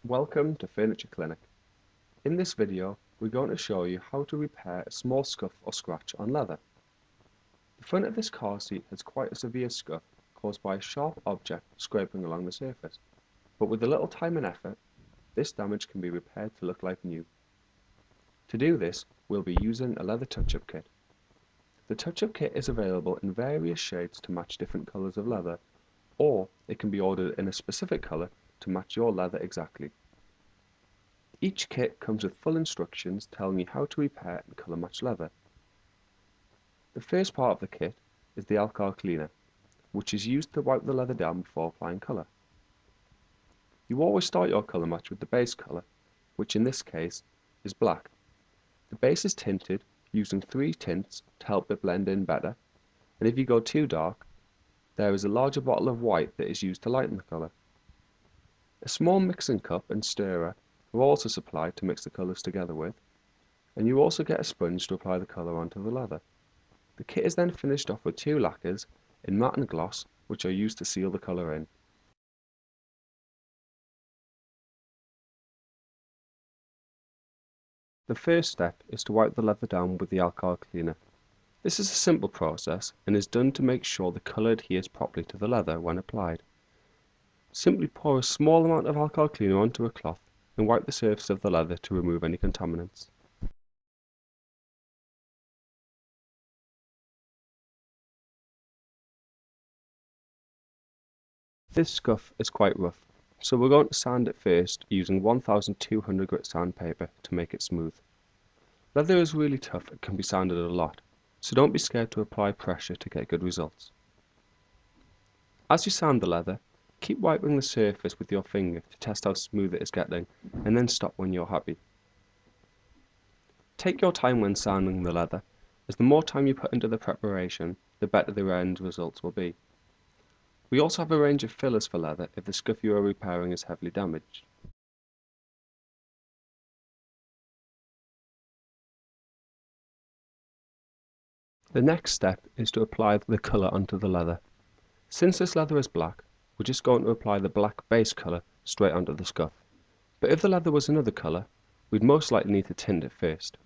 Welcome to Furniture Clinic. In this video, we're going to show you how to repair a small scuff or scratch on leather. The front of this car seat has quite a severe scuff caused by a sharp object scraping along the surface, but with a little time and effort, this damage can be repaired to look like new. To do this, we'll be using a leather touch-up kit. The touch-up kit is available in various shades to match different colours of leather, or it can be ordered in a specific colour to match your leather exactly. Each kit comes with full instructions telling you how to repair and colour match leather. The first part of the kit is the alcohol cleaner, which is used to wipe the leather down before applying colour. You always start your colour match with the base colour, which in this case is black. The base is tinted using 3 tints to help it blend in better, and if you go too dark, there is a larger bottle of white that is used to lighten the colour. A small mixing cup and stirrer are also supplied to mix the colours together with, and you also get a sponge to apply the colour onto the leather. The kit is then finished off with 2 lacquers in matte and gloss, which are used to seal the colour in. The first step is to wipe the leather down with the alcohol cleaner. This is a simple process and is done to make sure the colour adheres properly to the leather when applied. Simply pour a small amount of alcohol cleaner onto a cloth and wipe the surface of the leather to remove any contaminants. This scuff is quite rough, so we're going to sand it first using 1200 grit sandpaper to make it smooth. Leather is really tough and can be sanded a lot, so don't be scared to apply pressure to get good results. As you sand the leather, keep wiping the surface with your finger to test how smooth it is getting, and then stop when you're happy. Take your time when sanding the leather, as the more time you put into the preparation, the better the end results will be. We also have a range of fillers for leather if the scuff you are repairing is heavily damaged. The next step is to apply the colour onto the leather. Since this leather is black, we're just going to apply the black base colour straight onto the scuff. But if the leather was another colour, we'd most likely need to tint it first.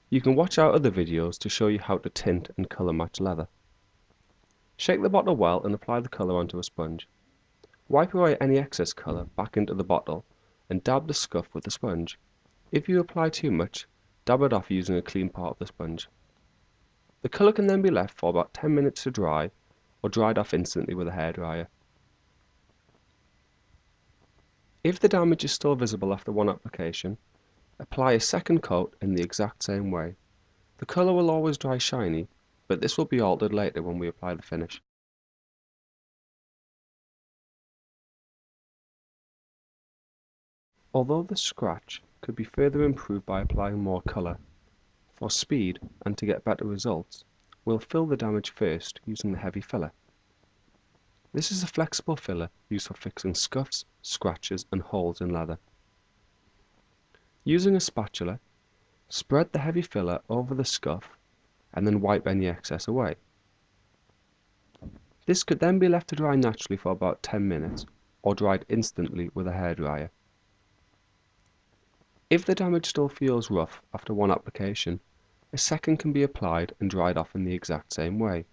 You can watch our other videos to show you how to tint and colour match leather. Shake the bottle well and apply the colour onto a sponge. Wipe away any excess colour back into the bottle and dab the scuff with the sponge. If you apply too much, dab it off using a clean part of the sponge. The colour can then be left for about 10 minutes to dry or dried off instantly with a hairdryer. If the damage is still visible after one application, apply a second coat in the exact same way. The colour will always dry shiny, but this will be altered later when we apply the finish. Although the scratch could be further improved by applying more colour, for speed and to get better results, we'll fill the damage first using the heavy filler. This is a flexible filler used for fixing scuffs, scratches and holes in leather. Using a spatula, spread the heavy filler over the scuff and then wipe any excess away. This could then be left to dry naturally for about 10 minutes or dried instantly with a hairdryer. If the damage still feels rough after one application, a second can be applied and dried off in the exact same way.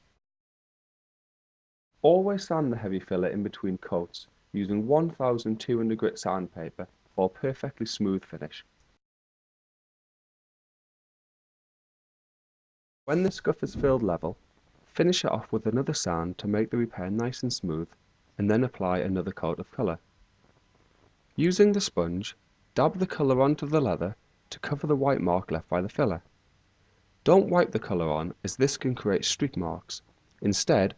Always sand the heavy filler in between coats using 1200 grit sandpaper for a perfectly smooth finish. When the scuff is filled level, finish it off with another sand to make the repair nice and smooth, and then apply another coat of colour. Using the sponge, dab the colour onto the leather to cover the white mark left by the filler. Don't wipe the colour on, as this can create streak marks. Instead,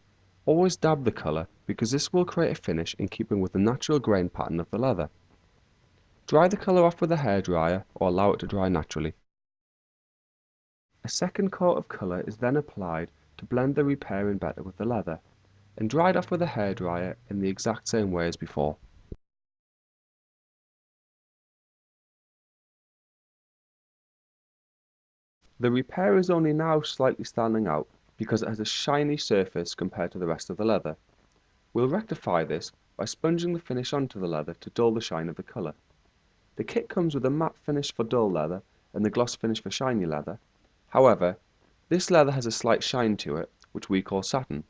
always dab the colour because this will create a finish in keeping with the natural grain pattern of the leather. Dry the colour off with a hairdryer or allow it to dry naturally. A second coat of colour is then applied to blend the repair in better with the leather, and dried off with a hairdryer in the exact same way as before. The repair is only now slightly standing out because it has a shiny surface compared to the rest of the leather. We'll rectify this by sponging the finish onto the leather to dull the shine of the colour. The kit comes with a matte finish for dull leather and the gloss finish for shiny leather. However, this leather has a slight shine to it, which we call satin.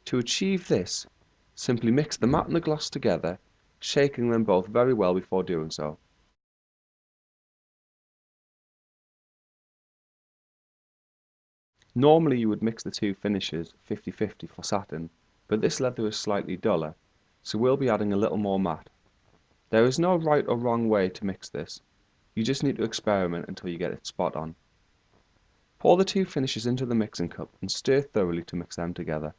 To achieve this, simply mix the matte and the gloss together, shaking them both very well before doing so. Normally you would mix the two finishes 50-50 for satin, but this leather is slightly duller, so we'll be adding a little more matte. There is no right or wrong way to mix this, you just need to experiment until you get it spot on. Pour the two finishes into the mixing cup and stir thoroughly to mix them together.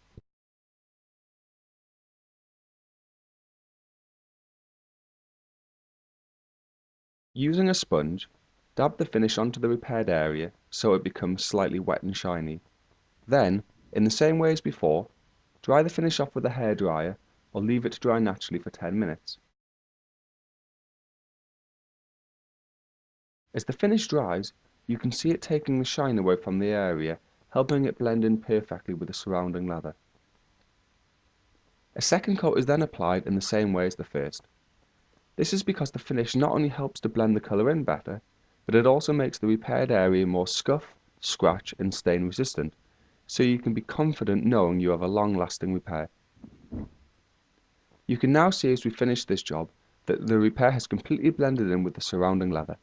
Using a sponge, dab the finish onto the repaired area so it becomes slightly wet and shiny. Then, in the same way as before, dry the finish off with a hairdryer or leave it to dry naturally for 10 minutes. As the finish dries, you can see it taking the shine away from the area, helping it blend in perfectly with the surrounding leather. A second coat is then applied in the same way as the first. This is because the finish not only helps to blend the colour in better, but it also makes the repaired area more scuff, scratch and stain resistant, so you can be confident knowing you have a long-lasting repair. You can now see as we finish this job that the repair has completely blended in with the surrounding leather.